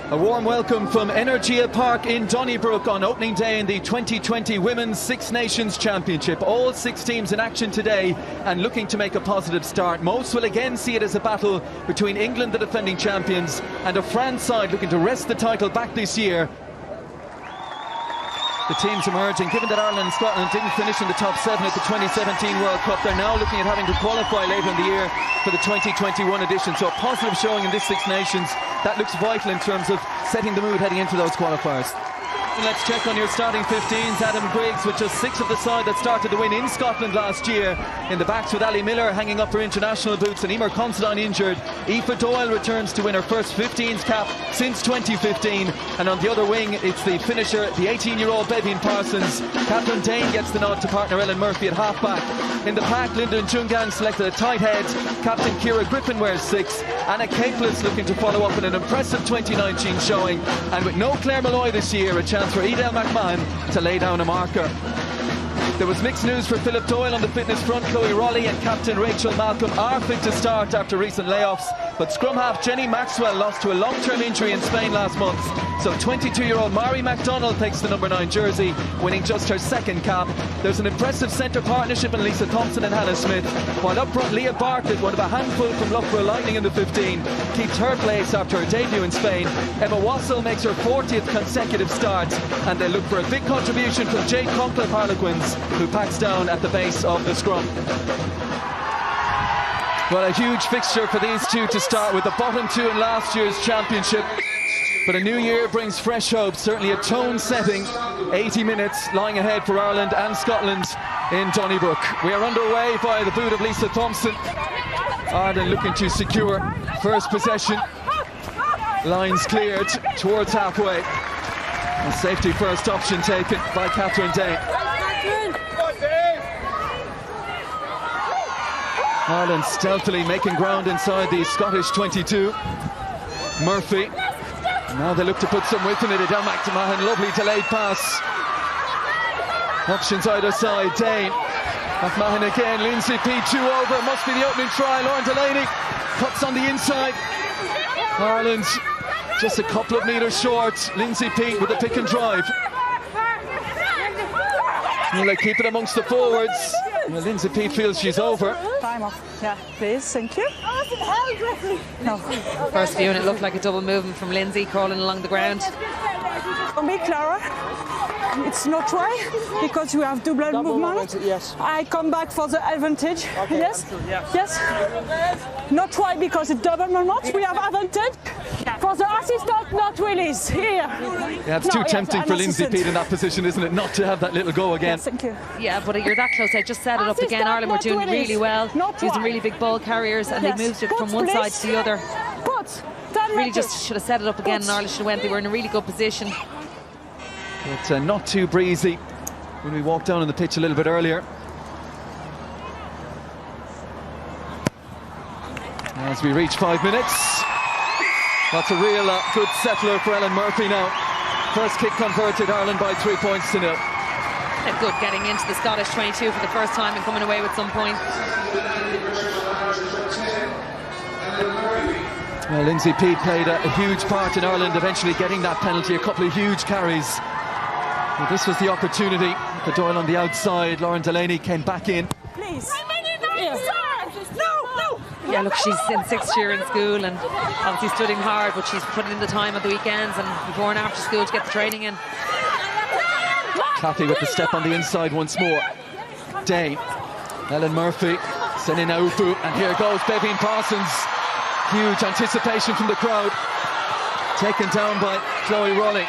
A warm welcome from Energia Park in Donnybrook on opening day in the 2020 Women's Six Nations Championship. All 6 teams in action today and looking to make a positive start. Most will again see it as a battle between England, the defending champions, and a France side looking to wrest the title back this year. The teams emerging, given that Ireland and Scotland didn't finish in the top 7 at the 2017 World Cup, they're now looking at having to qualify later in the year for the 2021 edition. So a positive showing in this Six Nations, that looks vital in terms of setting the mood heading into those qualifiers. Let's check on your starting 15s. Adam Griggs with just 6 of the side that started the win in Scotland last year. In the backs with Ali Miller hanging up her international boots and Emer Considine injured. Aoife Doyle returns to win her first 15s cap since 2015. And on the other wing, it's the finisher, the 18-year-old Beibhinn Parsons. Catherine Dane gets the nod to partner Ellen Murphy at half-back. In the pack, Lyndon Jungan selected a tight head. Captain Ciara Griffin wears 6. Anna Capeless looking to follow up in an impressive 2019 showing. And with no Claire Malloy this year, a chance for Edel McMahon to lay down a marker. There was mixed news for Philip Doyle on the fitness front. Chloe Rowley and captain Rachel Malcolm are fit to start after recent layoffs, but scrum half Jenny Maxwell lost to a long-term injury in Spain last month, so 22-year-old Mari MacDonald takes the number 9 jersey, winning just her 2nd cap. There's an impressive centre partnership in Lisa Thompson and Hannah Smith, while up front Leah Bartlett, one of a handful from Loughborough Lightning in the 15, keeps her place after her debut in Spain. Emma Wassell makes her 40th consecutive start, and they look for a big contribution from Jade Conklin Harlequins, who packs down at the base of the scrum. Well, a huge fixture for these two to start with, the bottom 2 in last year's championship. But a new year brings fresh hope, certainly a tone-setting 80 minutes lying ahead for Ireland and Scotland in Donnybrook. We are underway by the boot of Lisa Thompson. Ireland looking to secure first possession. Lines cleared towards halfway. A safety first option taken by Catherine Dane. Ireland stealthily making ground inside the Scottish 22. Murphy. Now they look to put some width in it. Edel McMahon, lovely delayed pass. Options either side. Dane. McMahon again. Lindsay Peat 2 over. Must be the opening try. Lauren Delaney cuts on the inside. Ireland just a couple of metres short. Lindsay Peat with a pick and drive. Will they keep it amongst the forwards? Well, Lindsay Peat feels she's over. Time off. Yeah, please, thank you. No. First view and it looked like a double movement from Lindsay crawling along the ground. For me, Clara, it's not right because we have double movement. Yes. I come back for the advantage. Okay, Yes? yeah. Yes? Not right because it's double movement. We have advantage. For the assistant, not release. Here. Yeah, it's too tempting for Lindsay Peat in that position, isn't it? Not to have that little go again. Yes, thank you. Yeah, but you're that close. I just set it up Assistant, again. Ireland were not doing release. really well, Not using right. really big ball carriers, and Yes. they moved it Put, from one side please. to the other. Put. Then Really make just should have set it up again, and Ireland should have went. They were in a really good position. But not too breezy when we walked down on the pitch a little bit earlier. As we reach 5 minutes, that's a real good settler for Ellen Murphy now. First kick converted, Ireland by 3 points to 0. Good getting into the Scottish 22 for the first time and coming away with some point. Well, Lindsay Peat played a huge part in Ireland eventually getting that penalty, a couple of huge carries. Well, this was the opportunity for Doyle on the outside. Lauren Delaney came back in. Please. Yeah, look, she's in 6th year in school and obviously studying hard, but she's putting in the time on the weekends and before and after school to get the training in. Claffey with the step on the inside once more. Dane. Ellen Murphy. Senina Upu. And here goes Beibhinn Parsons. Huge anticipation from the crowd. Taken down by Chloe Rowley.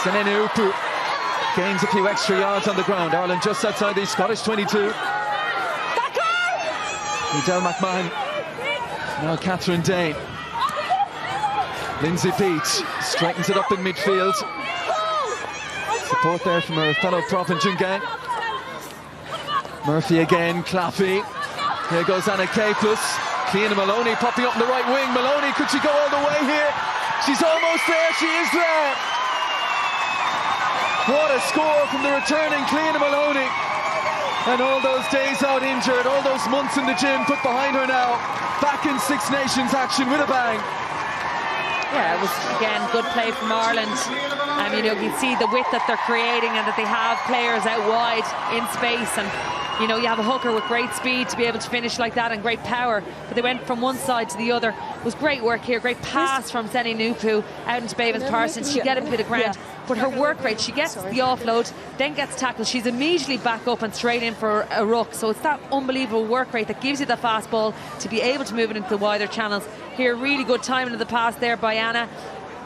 Senina Upu gains a few extra yards on the ground. Ireland just outside the Scottish 22. Edel McMahon. Now Catherine Dane. Lindsay Peat straightens it up in midfield. Support there from her fellow prop in Jungan. Murphy again, Claffey. Here goes Anna Capeless. Ciara Maloney popping up in the right wing. Maloney, could she go all the way here? She's almost there, she is there. What a score from the returning Ciara Maloney. And all those days out injured, all those months in the gym put behind her now. Back in Six Nations action with a bang. Yeah, it was, again, good play from Ireland. You know, you see the width that they're creating and that they have players out wide in space. And, you know, you have a hooker with great speed to be able to finish like that and great power. But they went from one side to the other. It was great work here. Great pass from Sene Nupu out into Bavens Parsons. She get a bit of ground. But her work rate, she gets the offload, then gets tackled. She's immediately back up and straight in for a ruck. So it's that unbelievable work rate that gives you the fast ball to be able to move it into the wider channels. Here, really good timing of the pass there by Anna.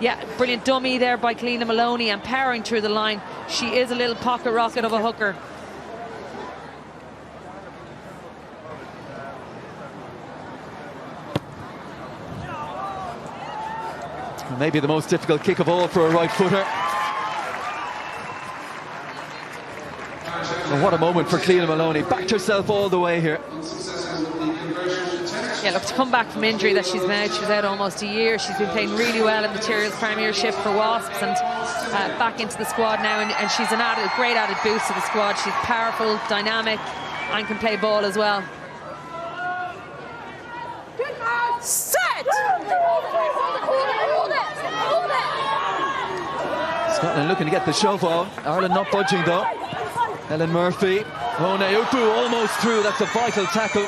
Yeah, brilliant dummy there by Cleena Maloney and powering through the line. She is a little pocket rocket of a hooker. Maybe the most difficult kick of all for a right footer. And what a moment for Cleena Maloney. Backed herself all the way here. Yeah, look, to come back from injury that she's made, she was out almost a year. She's been playing really well in the Tyrrell's Premiership for Wasps and back into the squad now. And she's a great added boost to the squad. She's powerful, dynamic, and can play ball as well. Set! Scotland looking to get the shove on. Ireland not budging though. Ellen Murphy. Ona Upu almost through. That's a vital tackle.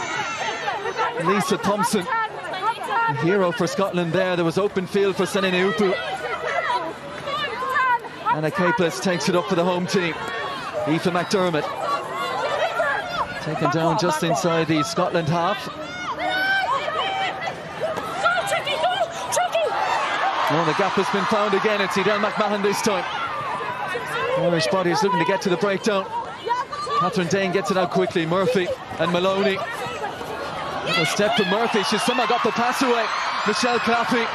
Lisa Thompson, a hero for Scotland there. There was open field for Sene Nupu. Anna Capeless takes it up for the home team. Aoife McDermott taken down just inside the Scotland half. Oh, the gap has been found again. It's Edel McMahon this time. Irish body is looking to get to the breakdown. Catherine Dane gets it out quickly. Murphy and Maloney. A step from Murphy. She's somehow got the pass away. Michelle Claffey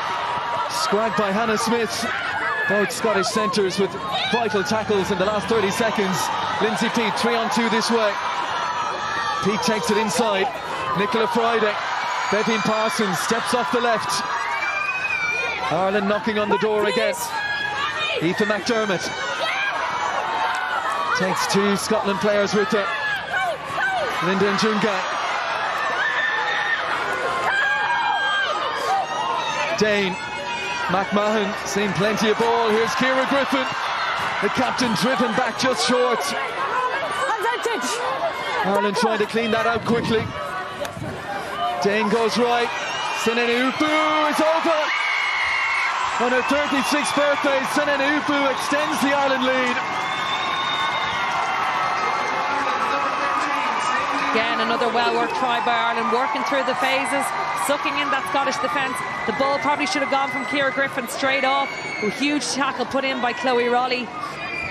scragged by Hannah Smith. Both Scottish centres with vital tackles in the last 30 seconds. Lindsay Peat 3-on-2 this way. Peat takes it inside. Nicola Friday. Bevin Parsons steps off the left. Ireland knocking on the door again. Aoife McDermott takes two Scotland players with her. Linda Njunga. Dane. McMahon seen plenty of ball. Here's Ciara Griffin. The captain driven back just short. Advantage. Ireland trying to clean that out quickly. Dane goes right. Sene Nupu is over. On her 36th birthday, Sene Nupu extends the Ireland lead. Again, another well-worked try by Ireland, working through the phases, sucking in that Scottish defence. The ball probably should have gone from Ciara Griffin straight off. A huge tackle put in by Chloe Rowley.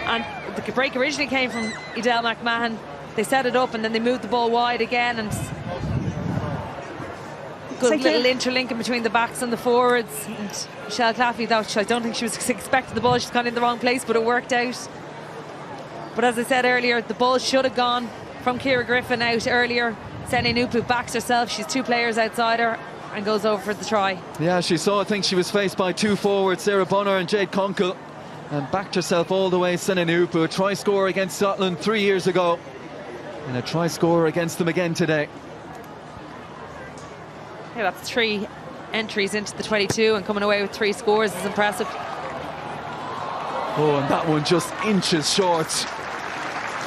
And the break originally came from Edel McMahon. They set it up and then they moved the ball wide again. And good little interlinking between the backs and the forwards. And Michelle Claffey, I don't think she was expecting the ball. She's gone in the wrong place, but it worked out. But as I said earlier, the ball should have gone from Ciara Griffin out earlier. Sene Nupu backs herself. She's two players outside her and goes over for the try. Yeah, she saw, I think she was faced by two forwards, Sarah Bonner and Jade Conkle, and backed herself all the way. Sene Nupu, a try scorer against Scotland 3 years ago, and a try scorer against them again today. Yeah, that's 3 entries into the 22 and coming away with 3 scores is impressive. Oh, and that one just inches short.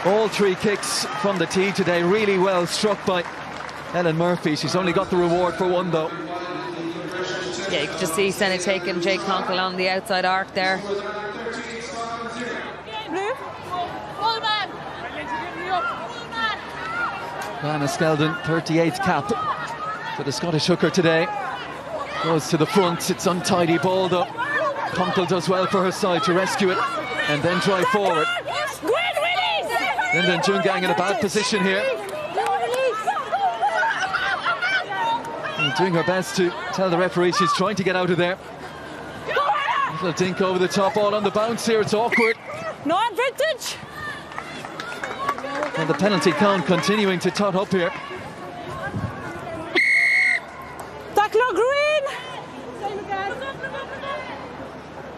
All 3 kicks from the tee today, really well struck by Ellen Murphy. She's only got the reward for one though. Yeah, you can just see Senna taking Jade Conkle on the outside arc there. Lana Skeldon, 38th cap for the Scottish hooker today. Goes to the front, it's untidy ball though. Conkle does well for her side to rescue it and then drive forward. Linda Njungang in a bad position here. And doing her best to tell the referee she's trying to get out of there. Little dink over the top, all on the bounce here, it's awkward. No advantage. And the penalty count continuing to tot up here. Tackler Green.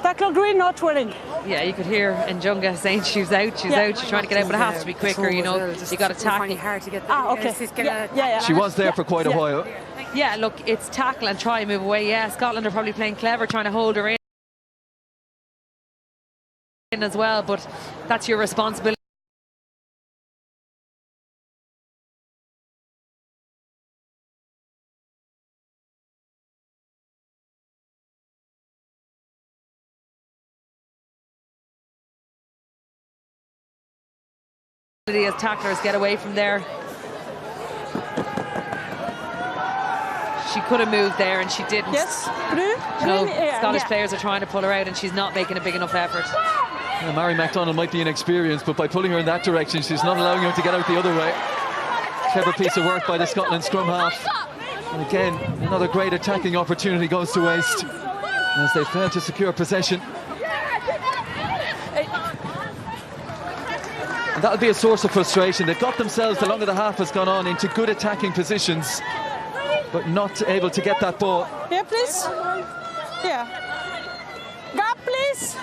Tackler Green not winning. Yeah, you could hear Njunga saying she's out, she's out, she's trying to get out, but it has to be quicker, you know. You got to tackle. Okay. She Yeah. She was there for quite a while. Thank Yeah, look, it's tackle and try and move away. Yeah, Scotland are probably playing clever, trying to hold her in as well, but that's your responsibility. As tacklers get away from there. She could have moved there and she didn't. Yes. No, Scottish players are trying to pull her out and she's not making a big enough effort. Yeah, Mary McDonald might be inexperienced, but by pulling her in that direction, she's not allowing her to get out the other way. Clever piece of work by the Scotland scrum half. And again, another great attacking opportunity goes to waste as they fail to secure possession. And that'll be a source of frustration. They've got themselves, the longer the half has gone on, into good attacking positions, but not able to get that ball. Yeah, please. Yeah. Gap, please.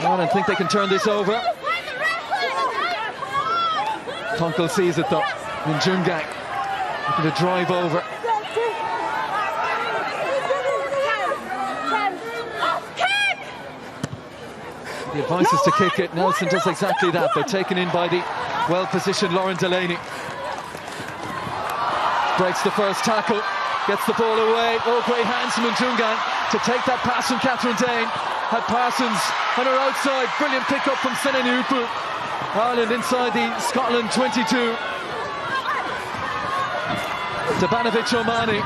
I think they can turn this over. Kunkel sees it though. And Njungang looking to drive over. The advice is to kick it. Nelson does exactly that. They're taken in by the well-positioned Lauren Delaney. Breaks the first tackle, gets the ball away. Oh, great hands from Njungang to take that pass from Catherine Dane. Had Parsons on her outside. Brilliant pick-up from Senene Upu. Ireland inside the Scotland 22. Dabanovic Omani.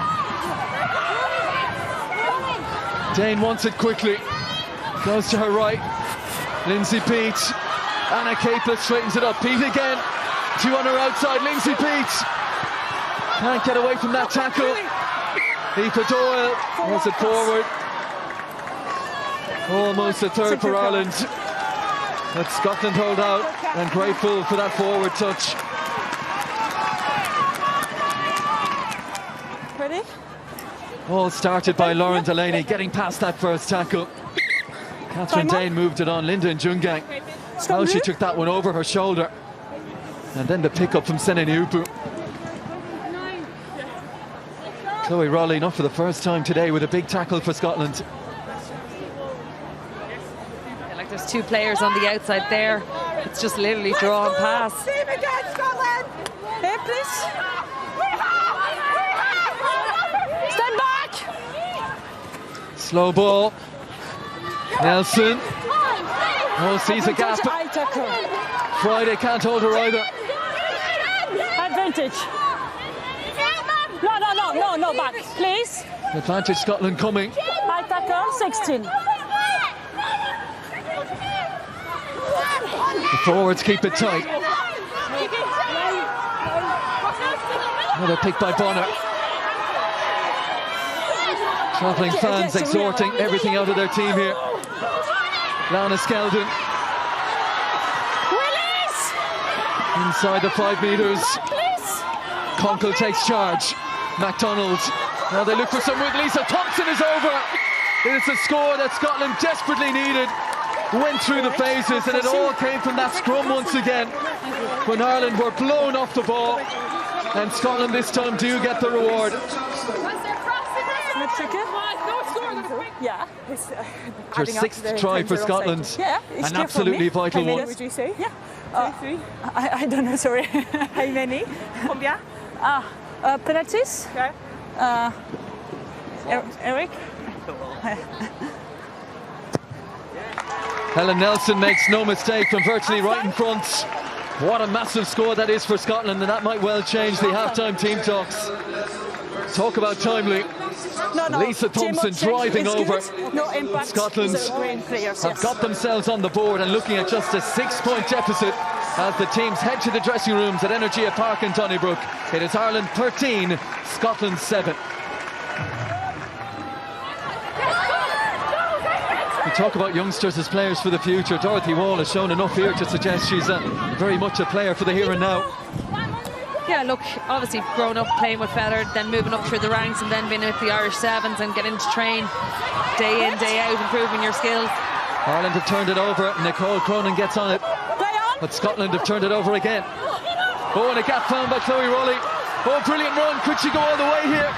Dane wants it quickly. Goes to her right. Lindsay Peat. Anna Capel straightens it up. Peat again. Two on her outside. Lindsay Peat. Can't get away from that tackle. Aoife Doyle was it forward. Almost a third for Ireland. Let Scotland hold out and grateful for that forward touch. Ready? All started by Lauren Delaney getting past that first tackle. Catherine Dane moved it on. Linda Njungang. Now she took that one over her shoulder. And then the pick-up from Senene Upu. Chloe Rowley, not for the first time today, with a big tackle for Scotland. Yeah, like there's two players on the outside there. It's just literally draw and pass. Team again, Scotland. Here, please. Stand back. Slow ball. Nelson. Oh, sees a gap. Friday can't hold her either. Advantage. No, back, please. Advantage Scotland coming. High tackle, 16. The forwards keep it tight. Another pick by Bonner. Travelling fans exhorting everything out of their team here. Lana Skeldon. Inside the 5 metres. Kunkel takes charge. McDonald. Now they look for some with Lisa Thompson is over. It's a score that Scotland desperately needed. Went through the phases and it all came from that scrum once again. When Ireland were blown off the ball. And Scotland this time do get the reward. Yeah. Your 6th try for Scotland. Yeah, an absolutely vital one. Would you say? Yeah. I don't know, sorry. How many? Combien? Penalties? Okay. Eric? Helen Nelson makes no mistake from virtually right in front. What a massive score that is for Scotland, and that might well change the halftime team talks. Talk about timely. Lisa Thompson driving over. No impact. Scotland have got themselves on the board and looking at just a 6-point deficit as the teams head to the dressing rooms at Energia Park in Donnybrook. It is Ireland 13, Scotland 7. We talk about youngsters as players for the future. Dorothy Wall has shown enough here to suggest she's very much a player for the here and now. Yeah, look, obviously grown up playing with Feather, then moving up through the ranks and then being with the Irish Sevens and getting to train day in, day out, improving your skills. Ireland have turned it over. Nicole Cronin gets on it. But Scotland have turned it over again. Oh, and a gap found by Chloe Rowley. Oh, brilliant run. Could she go all the way here?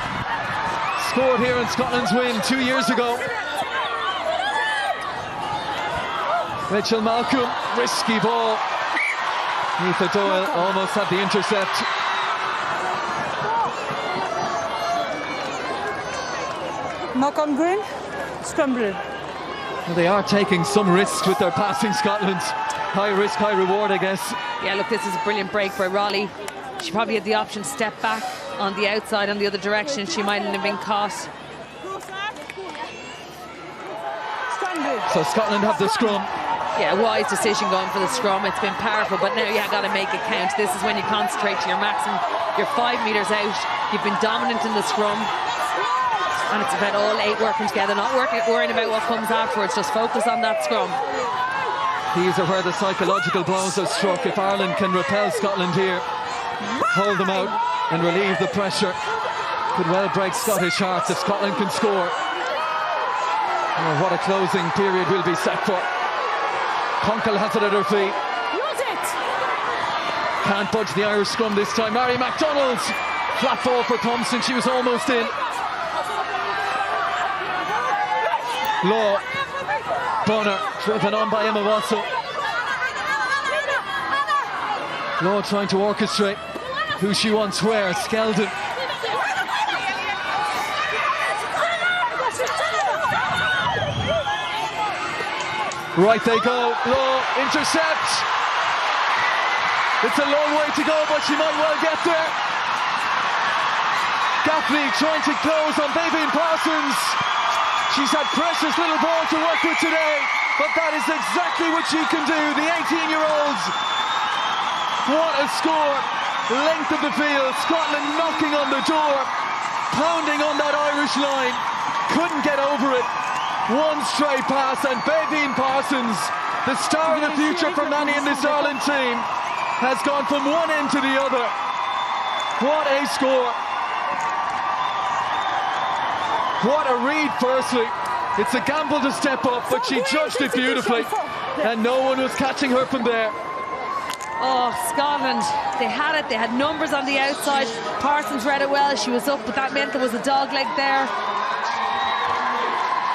Scored here in Scotland's win 2 years ago. Rachel Malcolm, risky ball. Aoife Doyle almost had the intercept. Knock on green, scramble. Well, they are taking some risks with their passing, Scotland. High risk, high reward, I guess. Yeah, look, this is a brilliant break by Raleigh. She probably had the option to step back on the outside, on the other direction. She mightn't have been caught. So Scotland have the scrum. Yeah, wise decision going for the scrum. It's been powerful, but now you got to make it count. This is when you concentrate to your maximum. You're 5 metres out. You've been dominant in the scrum. And it's about all 8 working together, not worrying about what comes afterwards. Just focus on that scrum. These are where the psychological blows are struck. If Ireland can repel Scotland here, hold them out and relieve the pressure, could well break Scottish hearts if Scotland can score. Oh, what a closing period will be set for. Conkle has it at her feet. Use it! Can't budge the Irish scrum this time. Mary McDonald, flat ball for Thompson. She was almost in. Law, Bonner, driven on by Emma Wassel. Law trying to orchestrate who she wants where. Skeldon. Right they go. Law, intercept. It's a long way to go, but she might well get there. Gaffney trying to close on Baveen Parsons. She's had precious little ball to work with today, but that is exactly what she can do, the 18-year-old. What a score. Length of the field, Scotland knocking on the door, pounding on that Irish line, couldn't get over it. One straight pass, and Baveen Parsons, the star of the future for many in this Ireland team, has gone from one end to the other. What a score. What a read, firstly. It's a gamble to step up, but she judged it beautifully, and no one was catching her from there. Oh, Scotland, they had it. They had numbers on the outside. Parsons read it well. She was up, but that meant there was a dog leg there.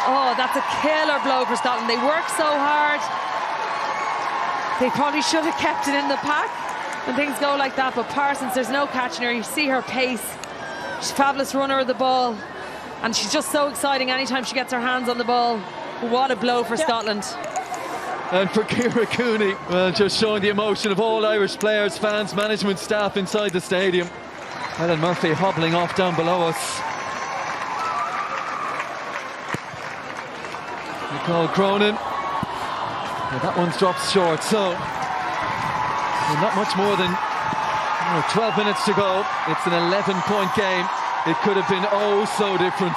Oh, that's a killer blow for Scotland. They worked so hard. They probably should have kept it in the pack when things go like that, but Parsons, there's no catching her. You see her pace. She's a fabulous runner of the ball. And she's just so exciting anytime she gets her hands on the ball. What a blow for Scotland. And for Ciara Cooney, well, just showing the emotion of all Irish players, fans, management, staff inside the stadium. Ellen Murphy hobbling off down below us. Nicole Cronin. Well, that one's dropped short, so not much more than 12 minutes to go. It's an 11-point game. It could have been oh so different.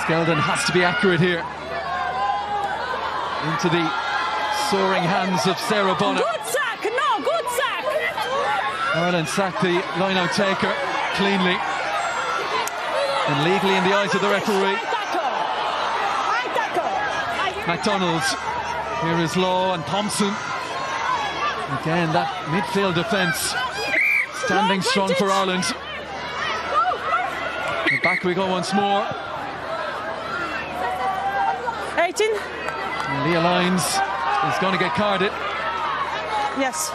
Skeldon has to be accurate here. Into the soaring hands of Sarah Bonner. Good sack, no, good sack. Ireland sacked the line-out taker cleanly and legally in the eyes of the referee. McDonald, here is Law and Thompson. Again, that midfield defence standing strong for Ireland. And back we go once more. 18. And Leah Lyons is going to get carded. Yes.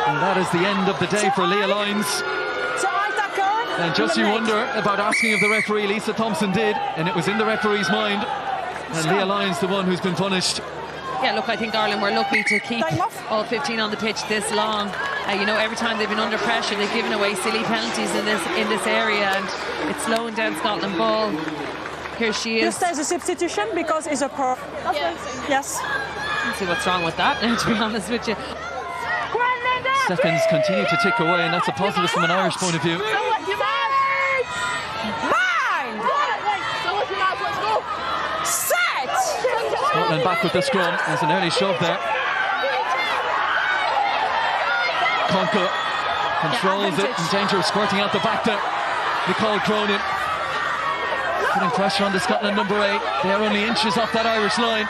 And that is the end of the day for Leah Lyons. And just you wonder about asking if the referee, Lisa Thompson did, and it was in the referee's mind. And Leah Lyons, the one who's been punished. Yeah, look, I think Ireland were lucky to keep all 15 on the pitch this long. You know, every time they've been under pressure, they've given away silly penalties in this area, and it's slowing down Scotland ball. Here she is. Just as a substitution because it's a pro. Yes. Let's see what's wrong with that now, to be honest with you. Seconds continue to tick away, and that's a positive from an Irish point of view. Scotland back with the scrum. There's an early shove there. Conkle controls it, in danger of squirting out the back there. Nicole Cronin. Putting pressure on the Scotland number 8. They are only inches off that Irish line.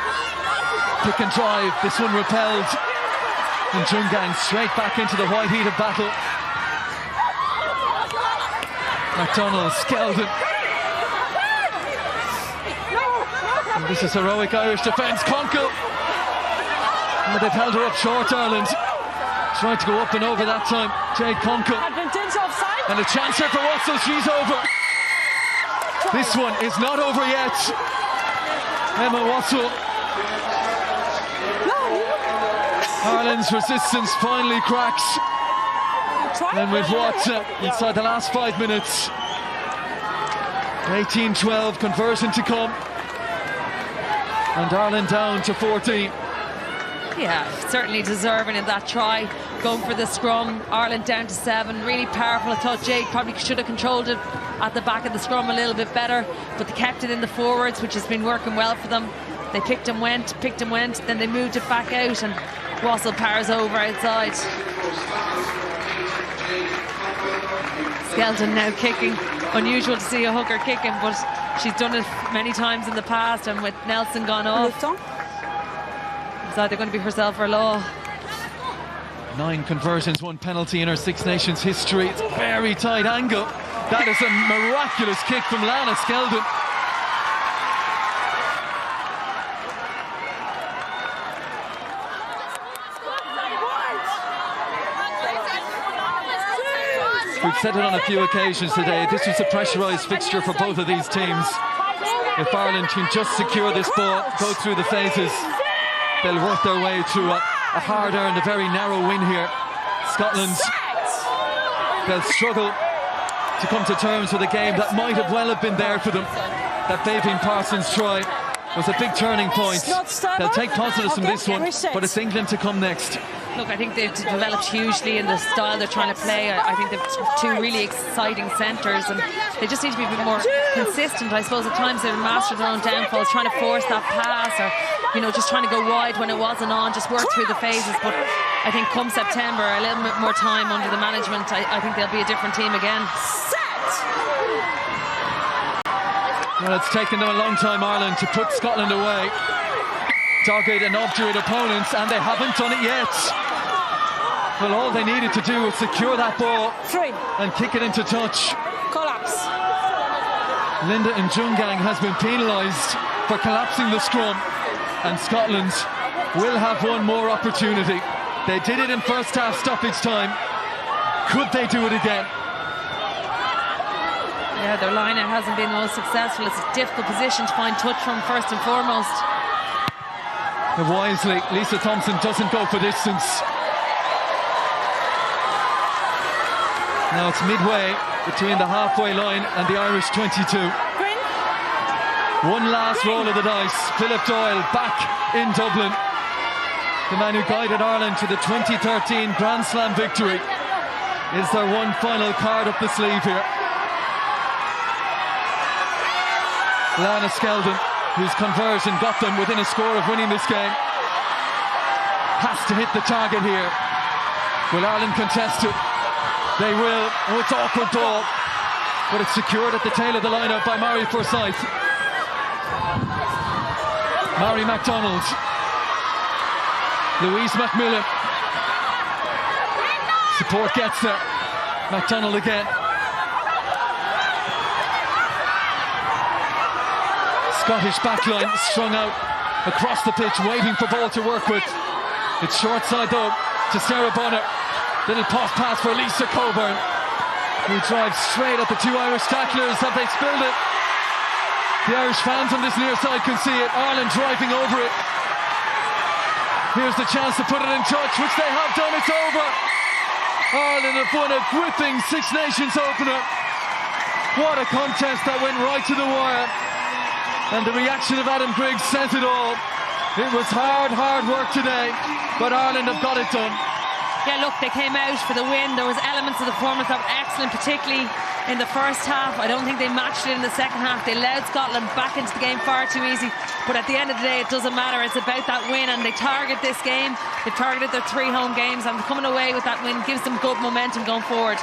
Kick and drive. This one repelled. And Njungang straight back into the white heat of battle. McDonald, Skeldon. And this is heroic Irish defence. Conkle. And they've held her up short, Ireland. Tried to go up and over that time. Jade Conkle. Advantage offside. And a chance here for Russell. She's over. This one is not over yet. Emma Wassell. Ireland's resistance finally cracks. And with what inside the last 5 minutes. 18-12 conversion to come. And Ireland down to 14. Yeah, certainly deserving in that try. Going for the scrum. Ireland down to 7. Really powerful. I thought Jade probably should have controlled it at the back of the scrum a little bit better, but they kept it in the forwards, which has been working well for them. They picked and went, then they moved it back out, and Wassell powers over outside. Skeldon now kicking. Unusual to see a hooker kicking, but she's done it many times in the past, and with Nelson gone off, it's either going to be herself or Law. 9 conversions, 1 penalty in her Six Nations history. It's a very tight angle. That is a miraculous kick from Lana Skeldon. We've said it on a few occasions today, this was a pressurised fixture for both of these teams. If Ireland can just secure this ball, go through the phases, they'll work their way through a hard-earned, a very narrow win here. Scotland, they'll struggle to come to terms with a game that might have well have been there for them. That Babine Parsons try was a big turning point. They'll take positives from this one, but it's England to come next. Look, I think they've developed hugely in the style they're trying to play. I think they've 2 really exciting centres, and they just need to be a bit more consistent. I suppose at times they've mastered their own downfalls, trying to force that pass, or just trying to go wide when it wasn't on, just work through the phases. But I think come September, a little bit more time under the management, I think they'll be a different team again. Well, it's taken them a long time, Ireland, to put Scotland away. Dogged and obdurate opponents, and they haven't done it yet. Well, all they needed to do was secure that ball and kick it into touch. Collapse. Linda Njungang has been penalised for collapsing the scrum, and Scotland will have one more opportunity. They did it in first half stoppage time. Could they do it again? Yeah, their line-out hasn't been the most successful. It's a difficult position to find touch from first and foremost. And wisely, Lisa Thompson doesn't go for distance. Now it's midway between the halfway line and the Irish 22. One last roll of the dice. Philip Doyle back in Dublin. The man who guided Ireland to the 2013 Grand Slam victory. Is there one final card up the sleeve here? Lana Skeldon, whose conversion got them within a score of winning this game, has to hit the target here. Will Ireland contest it? They will. Oh, it's awkward ball, but it's secured at the tail of the lineup by Mary Forsyth. Mary McDonald, Louise McMillan. Support gets there. McDonald again. Scottish backline strung out across the pitch, waiting for ball to work with. It's short side though to Sarah Bonner. Little pass for Lisa Coburn, who drives straight at the 2 Irish tacklers. Have they spilled it? The Irish fans on this near side can see it. Ireland driving over it. Here's the chance to put it in touch, which they have done. It's over. Ireland have won a gripping Six Nations opener. What a contest that went right to the wire. And the reaction of Adam Griggs says it all. It was hard work today, but Ireland have got it done. Yeah, look, they came out for the win. There was elements of the performance that were excellent, particularly in the first half. I don't think they matched it in the second half. They allowed Scotland back into the game far too easy. But at the end of the day, it doesn't matter. It's about that win, and they target this game. They've targeted their 3 home games, and coming away with that win gives them good momentum going forward.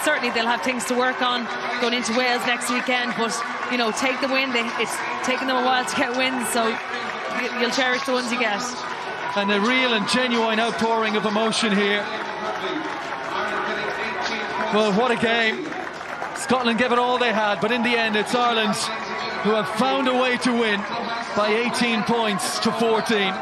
Certainly they'll have things to work on going into Wales next weekend, but you know, take the win. It's taken them a while to get wins, so you'll cherish the ones you get. And a real and genuine outpouring of emotion here. Well, what a game. Scotland gave it all they had, but in the end it's Ireland who have found a way to win by 18 points to 14.